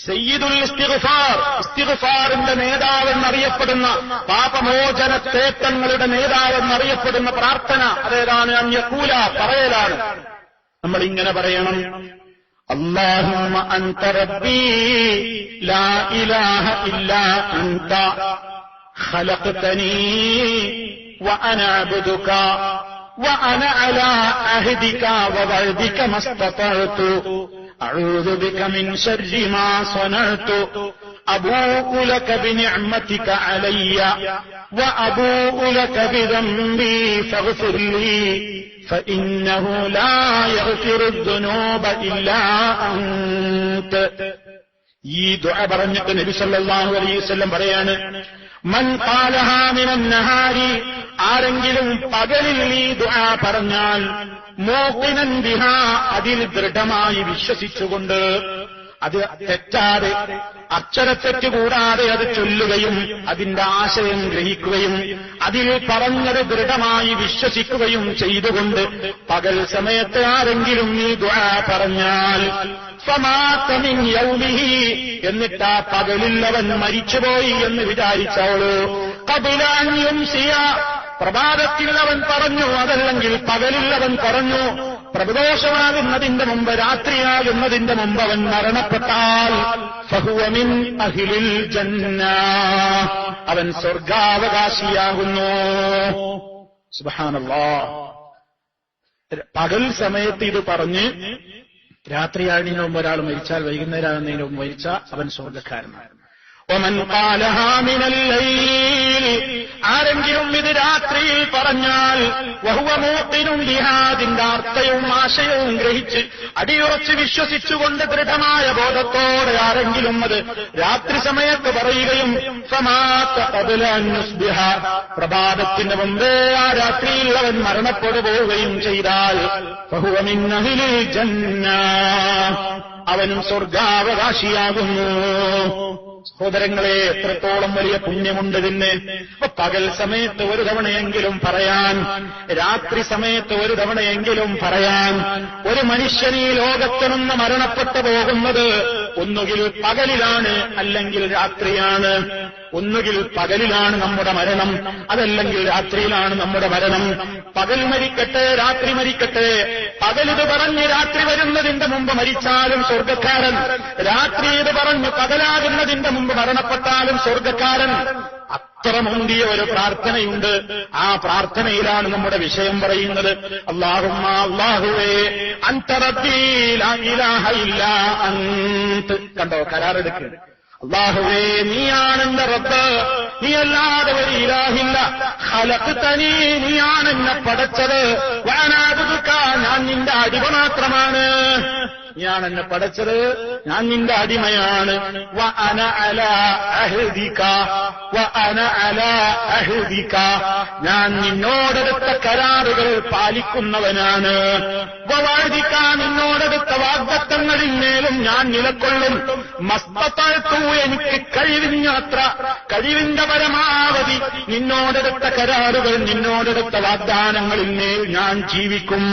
സയ്യിദുൽ ഇസ്തിഗ്ഫാർ, ഇസ്തിഗ്ഫാറിന്റെ നേതാവെന്നറിയപ്പെടുന്ന, പാപമോചന തേട്ടങ്ങളുടെ നേതാവെന്നറിയപ്പെടുന്ന പ്രാർത്ഥന അതേതാണ്? അൻ യഖൂല, പറയലാണ്. നമ്മൾ ഇങ്ങനെ പറയണം: അല്ലാഹുമ്മ അൻത റബ്ബീ ലാ ഇലാഹ ഇല്ലാ അൻത ഖലഖ്തനീ വഅന അബ്ദുക വഅന അലാ അഹ്ദിക വവഅദിക മസ്തതഅതു അഊദു ബിക മിൻ ശർരി മാ സനഅതു അബൂഉ ലക ബിനിഅമതിക അലയ്യ വഅബൂഉ ലക ബിദംബി ഫഗ്ഫിർ ലീ ഫഇന്നഹു ലാ യഗ്ഫിറു ദുനൂബ ഇല്ലാ അൻത. ഈ ദുആ പറഞ്ഞിട്ട് നബി സല്ലല്ലാഹു അലൈഹി വസല്ലം പറയാണ്: മൻ ഖാലഹാ മിനൻ നഹാരി, ആരെങ്കിലും പകലിൽ ഈ ദുആ പറഞ്ഞാൽ, മൂഖിനൻ ബിഹാ, അതിൽ ദൃഢമായി വിശ്വസിച്ചുകൊണ്ട്, അത് തെറ്റാതെ അക്ഷരത്തെറ്റ് കൂടാതെ അത് ചൊല്ലുകയും അതിന്റെ ആശയം ഗ്രഹിക്കുകയും അതിൽ പറഞ്ഞത് ദൃഢമായി വിശ്വസിക്കുകയും ചെയ്തുകൊണ്ട് പകൽ സമയത്ത് ആരെങ്കിലും ഈ ദുആ പറഞ്ഞാൽ, ഫമാത മിൻ യൗമിഹി, എന്നിട്ട് ആ പകലിൽ അവൻ മരിച്ചുപോയി എന്ന് വിചാരിച്ചവള്, ഖബല അൻ യുംസിയ, പ്രഭാതത്തിൽ അവൻ പറഞ്ഞു, അതല്ലെങ്കിൽ പകലിൽ അവൻ പറഞ്ഞു, പ്രദോഷമാകുന്നതിന്റെ മുമ്പ്, രാത്രിയാകുന്നതിന്റെ മുമ്പ് അവൻ മരണപ്പെട്ടാൽ, ഫഹുവ മിൻ അഹ്ലിൽ ജന്ന, അവൻ സ്വർഗാവകാശിയാകുന്നു. സുബ്ഹാനല്ലാഹ്. പകൽ സമയത്ത് ഇത് പറഞ്ഞ് രാത്രിയാകുന്നതിന് മുമ്പ് ഒരാൾ മരിച്ചാൽ, വൈകുന്നേരമാകുന്നതിന് മുമ്പ് മരിച്ചാൽ അവൻ സ്വർഗക്കാരനാണ്. ഒമൻ ഖാലഹാ മിനൽ ലൈൽ, ആരെങ്കിലും ഇത് രാത്രിയിൽ പറഞ്ഞാൽ, വഹുവ മൂഖിനുൻ ബിഹാ, അതിന്റെ അർത്ഥവും ആശയവും ഗ്രഹിച്ച് അടിയുറച്ച് വിശ്വസിച്ചുകൊണ്ട് ദൃഢമായ ബോധത്തോടെ ആരെങ്കിലും അത് രാത്രി സമയത്ത് പറയുകയും, ഫമാത ഖബല അൻ യുസ്ബിഹ, പ്രഭാതത്തിന് മുമ്പേ ആ രാത്രിയിൽ അവൻ മരണപ്പെട്ടു പോവുകയും ചെയ്താൽ, ഫഹുവ മിൻ അഹ്ലിൽ ജന്ന, അവനും സ്വർഗാവകാശിയാകുന്നു. സഹോദരങ്ങളെ, എത്രത്തോളം വലിയ പുണ്യമുണ്ടതിന്. പകൽ സമയത്ത് ഒരു തവണയെങ്കിലും പറയാൻ, രാത്രി സമയത്ത് ഒരു തവണയെങ്കിലും പറയാൻ. ഒരു മനുഷ്യൻ ഈ ലോകത്ത് നിന്ന് മരണപ്പെട്ടു പോകുന്നത് ഒന്നുകിൽ പകലിലാണ്, അല്ലെങ്കിൽ രാത്രിയാണ്. ഒന്നുകിൽ പകലിലാണ് നമ്മുടെ മരണം, അതല്ലെങ്കിൽ രാത്രിയിലാണ് നമ്മുടെ മരണം. പകൽ മരിക്കട്ടെ, രാത്രി മരിക്കട്ടെ, പകലിത് പറഞ്ഞ് രാത്രി വരുന്നതിന്റെ മുമ്പ് മരിച്ചാലും സ്വർഗക്കാരൻ, രാത്രി ഇത് പറഞ്ഞ് പകലാകുന്നതിന്റെ മുമ്പ് മരണപ്പെട്ടാലും സ്വർഗക്കാരൻ. അത്ര മുന്തിയ ഒരു പ്രാർത്ഥനയുണ്ട്. ആ പ്രാർത്ഥനയിലാണ് നമ്മുടെ വിഷയം പറയുന്നത്. അല്ലാഹുമ്മ, അല്ലാഹുവേ, അൻത റബ്ബീ ലാ ഇലാഹ ഇല്ലാ അൻത. കണ്ടോ, കരാറെടുക്കുക. അല്ലാഹുവേ, നീയാണ് എന്റെ റബ്ബ്, നീയല്ലാതെ ഒരു ഇലാഹില്ല. ഖലഖ്തനീ, നീയാണ് എന്നെ പടച്ചത്. വഅനാ അബ്ദുക, ഞാൻ നിന്റെ അടിമ മാത്രമാണ്. നീയാണ് എന്നെ പടച്ചത്, ഞാൻ നിന്റെ അടിമയാണ്. വഅന അലാ അഹ്ദിക, വഅന അലാ അഹ്ദിക, ഞാൻ നിന്നോടെടുത്ത കരാറുകൾ പാലിക്കുന്നവനാണ്. വവഅദിക, നിന്നോടെടുത്ത വാഗ്ദത്തങ്ങളിന്മേലും ഞാൻ നിലകൊള്ളും. മസ്തതഅതു, എനിക്ക് കഴിവിനത്ര, കഴിവിന്റെ പരമാവധി നിന്നോടെടുത്ത കരാറുകൾ, നിന്നോടെടുത്ത വാഗ്ദാനങ്ങളിന്മേൽ ഞാൻ ജീവിക്കും.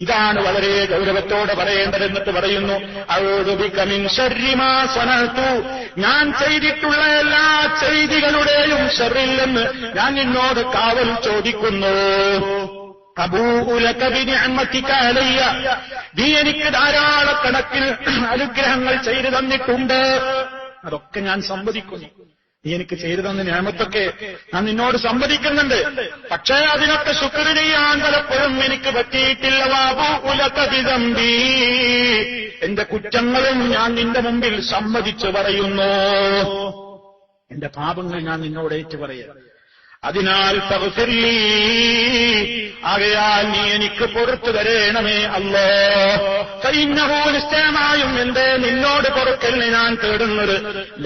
ഇതാണ് വളരെ ഗൗരവത്തോടെ പറയേണ്ടത്. എന്നിട്ട് പറയുന്നു, അഊദു ബിക മിൻ ശർരി മാ സനഅതു, ഞാൻ ചെയ്തിട്ടുള്ള എല്ലാ ചെയ്തികളുടെയും ശർറിൽ നിന്ന് ഞാൻ നിന്നോട് കാവൽ ചോദിക്കുന്നു. അബൂഉ ലക ബിനിഅമതിക അലയ്യ, നീ എനിക്ക് ധാരാളക്കണക്കിൽ അനുഗ്രഹങ്ങൾ ചെയ്തു തന്നിട്ടുണ്ട്, അതൊക്കെ ഞാൻ സമ്മതിക്കുന്നു. നീ എനിക്ക് ചെയ്തു തന്ന നിഅമത്തൊക്കെ ഞാൻ നിന്നോട് സമ്മതിക്കുന്നുണ്ട്. പക്ഷേ അതിനൊക്കെ ശുക്ർ ചെയ്യാൻ പലപ്പോഴും എനിക്ക് പറ്റിയിട്ടില്ല. വഅബൂഉ ലക ബിദംബി, എന്റെ കുറ്റങ്ങളും ഞാൻ നിന്റെ മുമ്പിൽ സമ്മതിച്ചു പറയുന്നു. എന്റെ പാപങ്ങൾ ഞാൻ നിന്നോട് ഏറ്റു പറയാം. അതിനാൽ ഫഗ്ഫിർ ലീ, ആകയാൽ നീ എനിക്ക് പുറത്തു തരേണമേ അല്ലാഹ്. ഫഇന്നഹു, നിശ്ചയമായും എന്റെ നിന്നോട് പൊറുക്കലിനെ ഞാൻ തേടുന്നത്,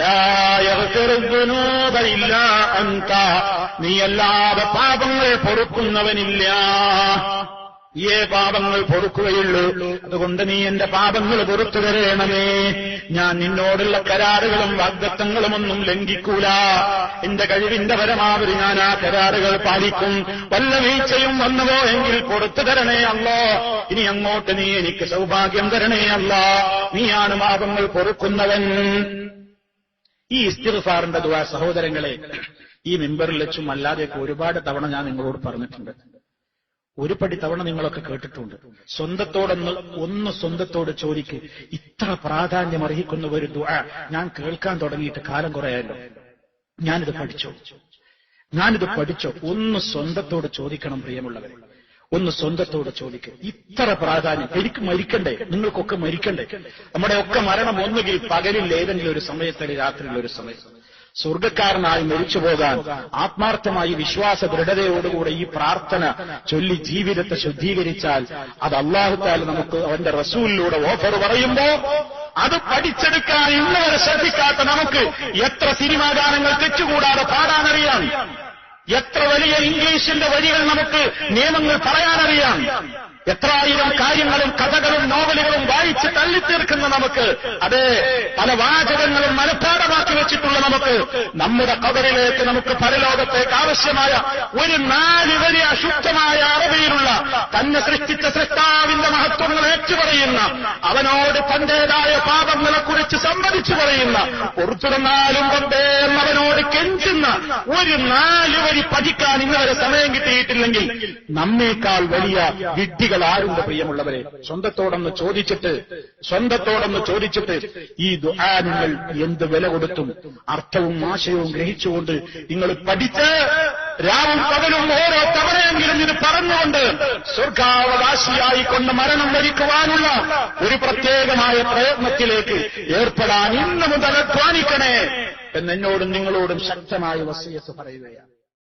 ലാ യഗ്ഫിറു ദുനൂബ ഇല്ലാ അൻത, നീയല്ലാതെ പാപങ്ങൾ പൊറുക്കുന്നവനില്ല. നീയേ പാപങ്ങൾ പൊറുക്കുകയുള്ളൂ. അതുകൊണ്ട് നീ എന്റെ പാപങ്ങൾ പൊറുത്തു തരേണമേ. ഞാൻ നിന്നോടുള്ള കരാറുകളും വാഗ്ദത്തങ്ങളും ഒന്നും ലംഘിക്കൂല. എന്റെ കഴിവിന്റെ പരമാവധി ഞാൻ ആ കരാറുകൾ പാലിക്കും. വല്ല വീഴ്ചയും വന്നുവോ എങ്കിൽ പൊറുത്തു തരണേ അല്ലാ. ഇനി അങ്ങോട്ട് നീ എനിക്ക് സൗഭാഗ്യം തരണേ അല്ലാ. നീയാണ് പാപങ്ങൾ പൊറുക്കുന്നവൻ. ഈ ഇസ്തിഗ്ഫാറിന്റെ ദുആ സഹോദരങ്ങളെ, ഈ മിമ്പറിൽ വെച്ചും അല്ലാതെയൊക്കെ ഒരുപാട് തവണ ഞാൻ നിങ്ങളോട് പറഞ്ഞിട്ടുണ്ട്. ഒരു പടി തവണ നിങ്ങളൊക്കെ കേട്ടിട്ടുണ്ട്. സ്വന്തത്തോട് ചോദിക്ക്. ഇത്ര പ്രാധാന്യം അർഹിക്കുന്ന ഒരു ദുആ ഞാൻ കേൾക്കാൻ തുടങ്ങിയിട്ട് കാലം കുറയാലോ. ഞാനിത് പഠിച്ചോ? ഒന്ന് സ്വന്തത്തോട് ചോദിക്കണം പ്രിയമുള്ളവരെ. ഒന്ന് സ്വന്തത്തോട് ചോദിക്കുക. ഇത്ര പ്രാധാന്യം. എനിക്ക് മരിക്കണ്ടേ? നിങ്ങൾക്കൊക്കെ മരിക്കണ്ടേ? നമ്മുടെ ഒക്കെ മരണം ഒന്നുകിൽ പകലിൽ ഏതെങ്കിലും ഒരു സമയത്തല്ല രാത്രിയിൽ ഒരു സമയത്ത്. സ്വർഗക്കാരനായി മരിച്ചു പോകാൻ ആത്മാർത്ഥമായി വിശ്വാസ ദൃഢതയോടുകൂടെ ഈ പ്രാർത്ഥന ചൊല്ലി ജീവിതത്തെ ശുദ്ധീകരിച്ചാൽ അത് അല്ലാഹു തആല നമുക്ക് അവന്റെ റസൂലിലൂടെ ഓഫർ പറയുമ്പോ അത് പഠിച്ചെടുക്കാൻ ഇന്നുവരെ ശ്രദ്ധിക്കാത്ത നമുക്ക് എത്ര സിനിമാ ഗാനങ്ങൾ തെറ്റുകൂടാതെ പാടാനറിയാം. എത്ര വലിയ ഇംഗ്ലീഷിന്റെ വരികൾ നമുക്ക് നിയമങ്ങൾ പറയാനറിയാം. എത്രായിരം കാര്യങ്ങളും കഥകളും നോവലുകളും വായിച്ച് തള്ളിത്തീർക്കുന്ന നമുക്ക്, അതെ, പല വാചകങ്ങളും മനഃപ്പാഠമാക്കി വെച്ചിട്ടുള്ള നമുക്ക്, നമ്മുടെ ഖബറിലേക്ക് നമുക്ക് പരലോകത്തേക്ക് ആവശ്യമായ ഒരു 4 വരി അശുദ്ധമായ അറബിയിലുള്ള തന്നെ സൃഷ്ടിച്ച സൃഷ്ടാവിന്റെ മഹത്വങ്ങൾ ഏറ്റുപറയുന്ന, അവനോട് തന്റേതായ പാപങ്ങളെക്കുറിച്ച് സംവദിച്ചു പറയുന്ന, പുറത്തുടന്നാലും കൊണ്ടേ എന്നവനോട് കെഞ്ചുന്ന ഒരു 4 വരി പഠിക്കാൻ ഇന്നുവരെ സമയം കിട്ടിയിട്ടില്ലെങ്കിൽ നമ്മേക്കാൾ വലിയ വിഡ്ഢികൾ ആരുണ്ട് പ്രിയമുള്ളവരെ? സ്വന്തത്തോടൊന്ന് ചോദിച്ചിട്ട് ഈ ദുആ നിങ്ങൾ എന്ത് വില കൊടുത്തും അർത്ഥവും ആശയവും ഗ്രഹിച്ചുകൊണ്ട് നിങ്ങൾ പഠിച്ച് രാവും പകലും ഓരോ തവണയെങ്കിലും ഇത് പറഞ്ഞുകൊണ്ട് സ്വർഗാവകാശിയായിക്കൊണ്ട് മരണം വരിക്കുവാനുള്ള ഒരു പ്രത്യേകമായ പ്രയത്നത്തിലേക്ക് ഏർപ്പെടാൻ ഇന്ന് മുതൽ അധ്വാനിക്കണേ എന്നെന്നോടും നിങ്ങളോടും ശക്തമായ വസിയത്ത് പറയുകയാണ്.